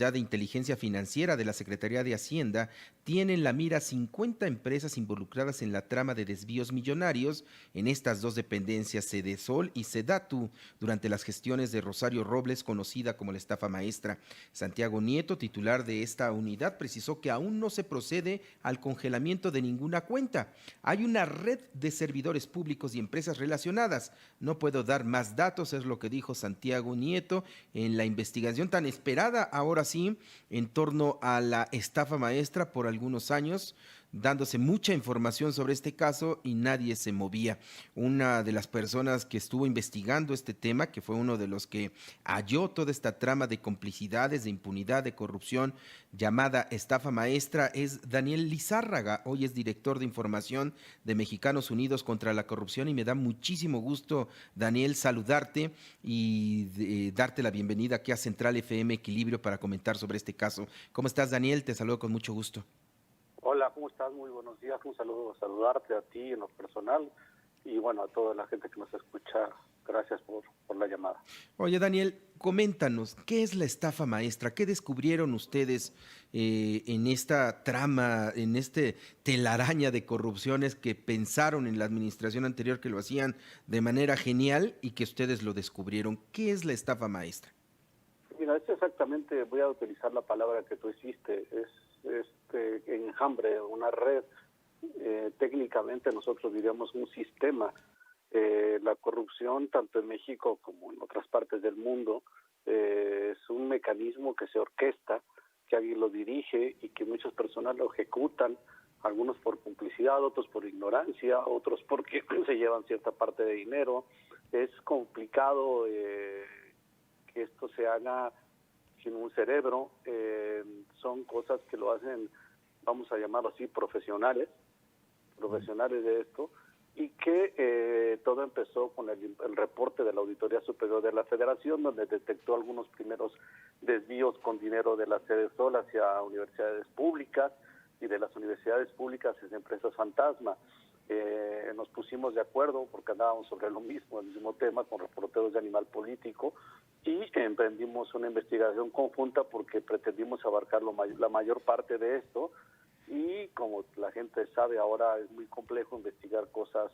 de Inteligencia Financiera de la Secretaría de Hacienda tiene en la mira 50 empresas involucradas en la trama de desvíos millonarios en estas dos dependencias, Sedesol y Sedatu, durante las gestiones de Rosario Robles, conocida como la estafa maestra. Santiago Nieto, titular de esta unidad, precisó que aún no se procede al congelamiento de ninguna cuenta. Hay una red de servidores públicos y empresas relacionadas. No puedo dar más datos, es lo que dijo Santiago Nieto en la investigación tan esperada ahora sí en torno a la estafa maestra por algunos años, dándose mucha información sobre este caso y nadie se movía. Una de las personas que estuvo investigando este tema, que fue uno de los que halló toda esta trama de complicidades, de impunidad, de corrupción llamada estafa maestra, es Daniel Lizárraga. Hoy es director de información de Mexicanos Unidos contra la Corrupción y me da muchísimo gusto, Daniel, saludarte y darte la bienvenida aquí a Central FM Equilibrio para comentar sobre este caso. ¿Cómo estás, Daniel? Te saludo con mucho gusto. Hola, ¿cómo estás? Muy buenos días. Un saludo, saludarte a ti en lo personal y bueno, a toda la gente que nos escucha. Gracias por la llamada. Oye, Daniel, coméntanos, ¿qué es la estafa maestra? ¿Qué descubrieron ustedes en esta trama, en este telaraña de corrupciones que pensaron en la administración anterior que lo hacían de manera genial y que ustedes lo descubrieron? ¿Qué es la estafa maestra? Mira, es exactamente, voy a utilizar la palabra que tú hiciste, es este enjambre, una red. Técnicamente nosotros diríamos un sistema. La corrupción, tanto en México como en otras partes del mundo, es un mecanismo que se orquesta, que alguien lo dirige y que muchas personas lo ejecutan, algunos por complicidad, otros por ignorancia, otros porque se llevan cierta parte de dinero. Es complicado que esto se haga sin un cerebro. Son cosas que lo hacen, vamos a llamarlo así, profesionales de esto, y que todo empezó con el reporte de la Auditoría Superior de la Federación, donde detectó algunos primeros desvíos con dinero de la Sedesol hacia universidades públicas y de las universidades públicas hacia empresas fantasma. Nos pusimos de acuerdo porque andábamos sobre lo mismo, el mismo tema, con reporteros de Animal Político, y emprendimos una investigación conjunta porque pretendimos abarcar la mayor parte de esto. Y como la gente sabe, ahora es muy complejo investigar cosas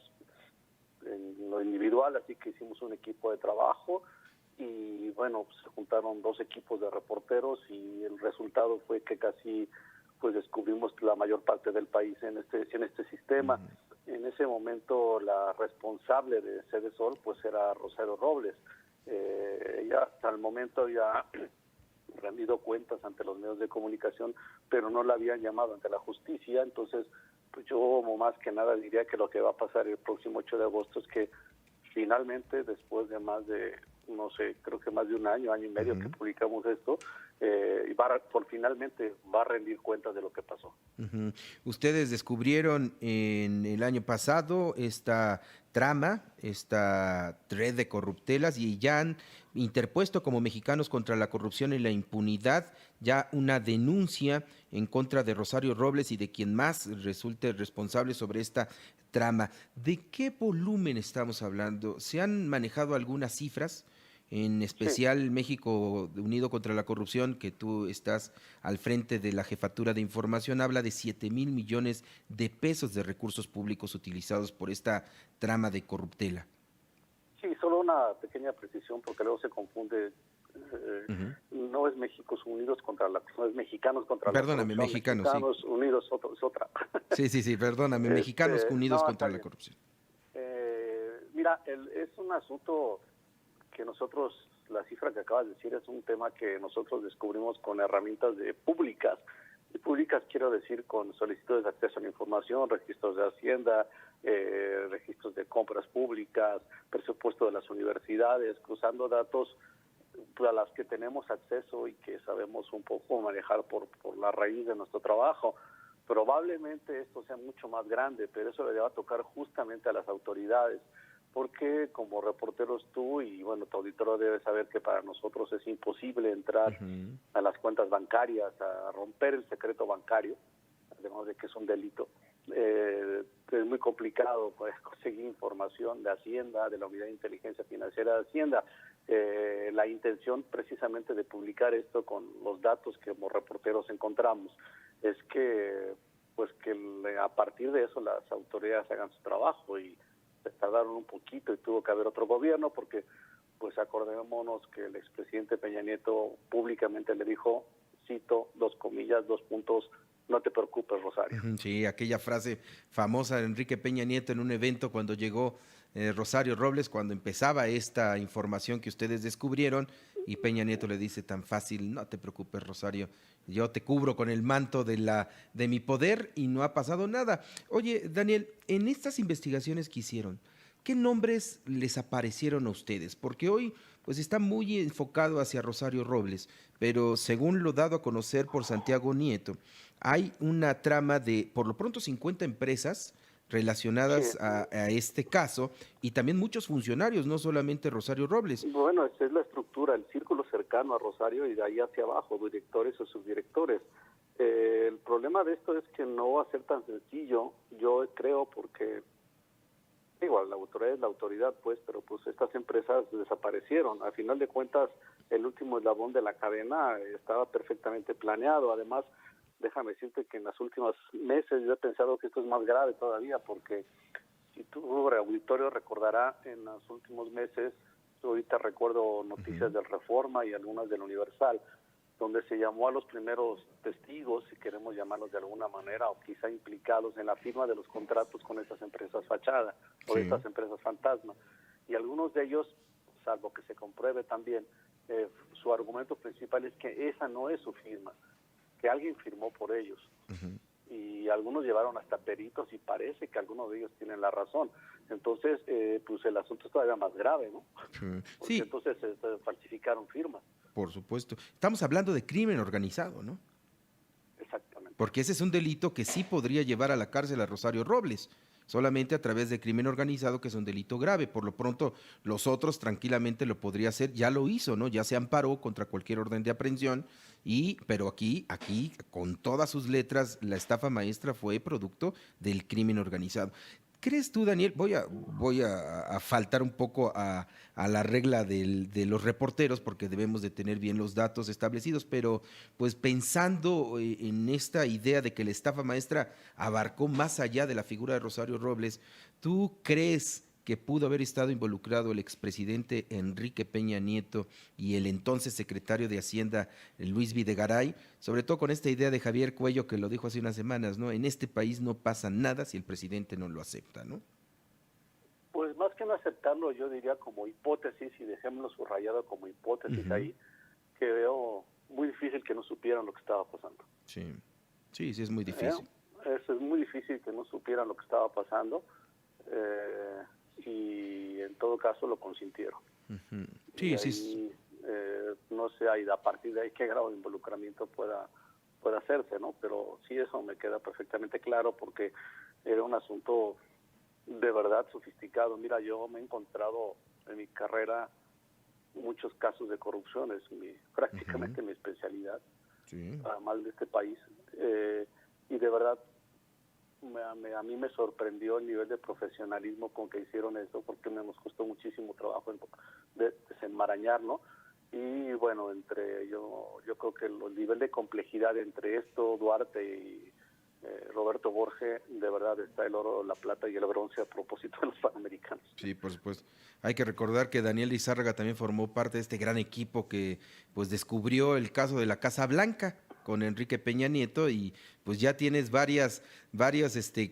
en lo individual, así que hicimos un equipo de trabajo y bueno, pues, se juntaron dos equipos de reporteros y el resultado fue que casi pues descubrimos la mayor parte del país en este sistema. En ese momento la responsable de Sedesol pues era Rosario Robles. Ella hasta el momento había rendido cuentas ante los medios de comunicación, pero no la habían llamado ante la justicia. Entonces, pues yo más que nada diría que lo que va a pasar el próximo 8 de agosto es que finalmente, después de más de, no sé, creo que más de un año y medio que publicamos esto, finalmente va a rendir cuentas de lo que pasó. Ustedes descubrieron en el año pasado esta trama, esta red de corruptelas y ya han interpuesto como Mexicanos contra la Corrupción y la Impunidad ya una denuncia en contra de Rosario Robles y de quien más resulte responsable sobre esta trama. ¿De qué volumen estamos hablando? ¿Se han manejado algunas cifras? En Sí. especial México Unido contra la Corrupción, que tú estás al frente de la Jefatura de Información, habla de 7,000 millones de pesos de recursos públicos utilizados por esta trama de corruptela. Sí, solo una pequeña precisión porque luego se confunde. No es no es Mexicanos contra la Perdóname, Corrupción, mexicanos, sí. Mexicanos Unidos es otra. Sí, perdóname, Mexicanos Unidos No, contra está la bien. Corrupción. Mira, es un asunto que nosotros, la cifra que acabas de decir, es un tema que nosotros descubrimos con herramientas públicas. Y públicas quiero decir con solicitudes de acceso a la información, registros de Hacienda, registros de compras públicas, presupuesto de las universidades, cruzando datos a las que tenemos acceso y que sabemos un poco manejar por la raíz de nuestro trabajo. Probablemente esto sea mucho más grande, pero eso le va a tocar justamente a las autoridades, porque como reporteros tú y bueno, tu auditorio debe saber que para nosotros es imposible entrar a las cuentas bancarias, a romper el secreto bancario, además de que es un delito. Es muy complicado pues, conseguir información de Hacienda, de la Unidad de Inteligencia Financiera de Hacienda. La intención precisamente de publicar esto con los datos que como reporteros encontramos es que pues que a partir de eso las autoridades hagan su trabajo, y se tardaron un poquito y tuvo que haber otro gobierno porque pues acordémonos que el expresidente Peña Nieto públicamente le dijo, cito, 2 comillas, 2 puntos, no te preocupes, Rosario. Sí, aquella frase famosa de Enrique Peña Nieto en un evento cuando llegó Rosario Robles, cuando empezaba esta información que ustedes descubrieron, y Peña Nieto le dice tan fácil, no te preocupes, Rosario, yo te cubro con el manto de mi poder y no ha pasado nada. Oye, Daniel, en estas investigaciones que hicieron, ¿qué nombres les aparecieron a ustedes? Porque hoy pues está muy enfocado hacia Rosario Robles, pero según lo dado a conocer por Santiago Nieto, hay una trama de por lo pronto 50 empresas Sí, relacionadas a este caso y también muchos funcionarios, no solamente Rosario Robles. bueno, esa es la estructura, el círculo cercano a Rosario y de ahí hacia abajo, directores o subdirectores. El problema de esto es que no va a ser tan sencillo, yo creo, porque igual la autoridad es la autoridad, pues, pero pues estas empresas desaparecieron. A final de cuentas, el último eslabón de la cadena estaba perfectamente planeado. Además, déjame decirte que en los últimos meses yo he pensado que esto es más grave todavía, porque si tu auditorio recordará, en los últimos meses, ahorita recuerdo noticias del Reforma y algunas del Universal, donde se llamó a los primeros testigos, si queremos llamarlos de alguna manera, o quizá implicados en la firma de los contratos con estas empresas fachada o Sí. estas empresas fantasma. Y algunos de ellos, salvo que se compruebe también, su argumento principal es que esa no es su firma, que alguien firmó por ellos. Ujú. Y algunos llevaron hasta peritos y parece que algunos de ellos tienen la razón. Entonces, pues el asunto es todavía más grave, ¿no? Porque Sí, entonces se falsificaron firmas. por supuesto. Estamos hablando de crimen organizado, ¿no? Exactamente. Porque ese es un delito que sí podría llevar a la cárcel a Rosario Robles, solamente a través de crimen organizado, que es un delito grave. Por lo pronto, los otros tranquilamente lo podría hacer, ya lo hizo, ¿no? Ya se amparó contra cualquier orden de aprehensión, pero aquí, con todas sus letras, la estafa maestra fue producto del crimen organizado. ¿Crees tú, Daniel? Voy a faltar un poco a la regla de los reporteros porque debemos de tener bien los datos establecidos, pero pues pensando en esta idea de que la estafa maestra abarcó más allá de la figura de Rosario Robles, ¿tú crees que pudo haber estado involucrado el expresidente Enrique Peña Nieto y el entonces secretario de Hacienda Luis Videgaray, sobre todo con esta idea de Javier Cuello que lo dijo hace unas semanas, ¿no? En este país no pasa nada si el presidente no lo acepta, ¿no? Pues más que no aceptarlo, yo diría como hipótesis, y dejémoslo subrayado como hipótesis Ujú. ahí, que veo muy difícil que no supieran lo que estaba pasando. Sí, sí, es muy ¿Eh? difícil. Es muy difícil que no supieran lo que estaba pasando, eh, y en todo caso lo consintieron. Ujú. Y Sí, sí, ahí, no sé, ahí, a partir de ahí qué grado de involucramiento pueda hacerse, ¿no? Pero sí, eso me queda perfectamente claro porque era un asunto de verdad sofisticado. Mira, yo me he encontrado en mi carrera muchos casos de corrupción, es ujú, prácticamente mi especialidad, sí. además de este país, y de verdad a mí me sorprendió el nivel de profesionalismo con que hicieron eso, porque nos costó muchísimo trabajo desenmarañar, ¿no? Y bueno, yo creo que el nivel de complejidad entre esto, Duarte y Roberto Borge, de verdad está el oro, la plata y el bronce a propósito de los panamericanos. Sí, por supuesto. Hay que recordar que Daniel Lizárraga también formó parte de este gran equipo que pues descubrió el caso de la Casa Blanca con Enrique Peña Nieto y pues ya tienes varios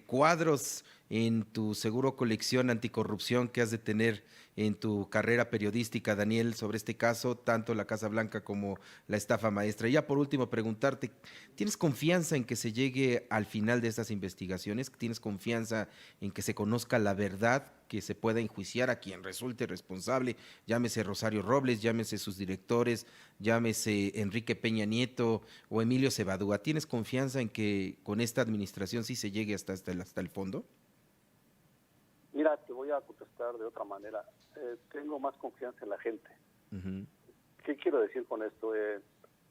cuadros en tu seguro colección anticorrupción que has de tener en tu carrera periodística, Daniel, sobre este caso, tanto la Casa Blanca como la estafa maestra. Y ya por último, preguntarte, ¿tienes confianza en que se llegue al final de estas investigaciones? ¿Tienes confianza en que se conozca la verdad, que se pueda enjuiciar a quien resulte responsable, llámese Rosario Robles, llámese sus directores, llámese Enrique Peña Nieto o Emilio Cebadúa? ¿Tienes confianza en que con esta administración sí se llegue hasta el fondo? Mira, te voy a contestar de otra manera. Tengo más confianza en la gente. Ujú, ¿Qué quiero decir con esto?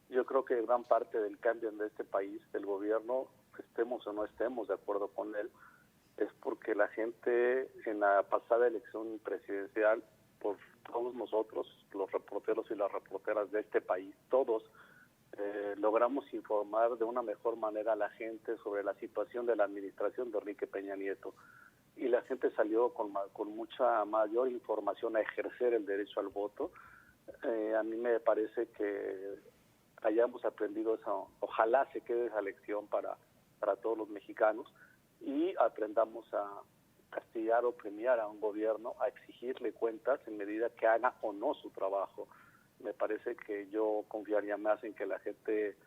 Yo creo que gran parte del cambio de este país, del gobierno, estemos o no estemos de acuerdo con él, es porque la gente en la pasada elección presidencial, por todos nosotros, los reporteros y las reporteras de este país, todos, logramos informar de una mejor manera a la gente sobre la situación de la administración de Enrique Peña Nieto. Y la gente salió con mucha mayor información a ejercer el derecho al voto. A mí me parece que hayamos aprendido eso, ojalá se quede esa lección para todos los mexicanos y aprendamos a castigar o premiar a un gobierno, a exigirle cuentas en medida que haga o no su trabajo. Me parece que yo confiaría más en que la gente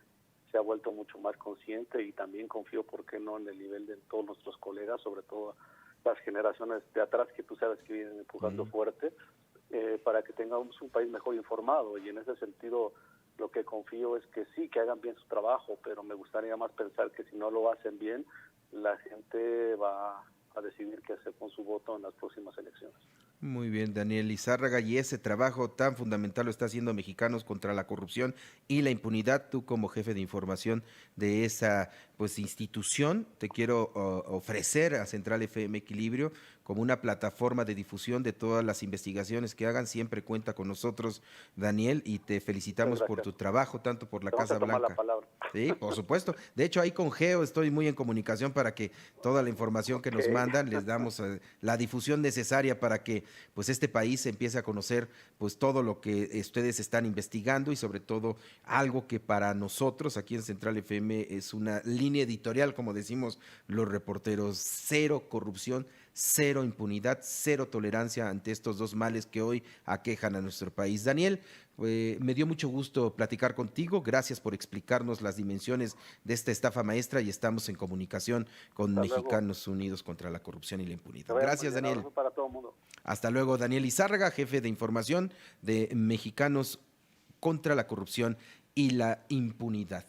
se ha vuelto mucho más consciente y también confío, ¿por qué no?, en el nivel de todos nuestros colegas, sobre todo las generaciones de atrás que tú sabes que vienen empujando fuerte, para que tengamos un país mejor informado. Y en ese sentido lo que confío es que sí, que hagan bien su trabajo, pero me gustaría más pensar que si no lo hacen bien, la gente va a decidir qué hacer con su voto en las próximas elecciones. Muy bien, Daniel Lizárraga, y ese trabajo tan fundamental lo está haciendo Mexicanos contra la Corrupción y la Impunidad. Tú, como jefe de información de esa institución, te quiero ofrecer a Central FM Equilibrio como una plataforma de difusión de todas las investigaciones que hagan. Siempre cuenta con nosotros, Daniel, y te felicitamos por tu trabajo, tanto por la Casa Blanca. Blanca. Sí, por supuesto. De hecho, ahí con Geo estoy muy en comunicación para que toda la información que nos mandan les damos la difusión necesaria para que pues este país empiece a conocer pues todo lo que ustedes están investigando y sobre todo algo que para nosotros aquí en Central FM es una línea editorial, como decimos los reporteros: cero corrupción, cero impunidad, cero tolerancia ante estos dos males que hoy aquejan a nuestro país. Daniel, me dio mucho gusto platicar contigo. Gracias por explicarnos las dimensiones de esta estafa maestra y estamos en comunicación con Mexicanos Unidos contra la Corrupción y la Impunidad. Gracias, Daniel. Para todo el mundo. Hasta luego, Daniel Lizárraga, jefe de información de Mexicanos contra la Corrupción y la Impunidad.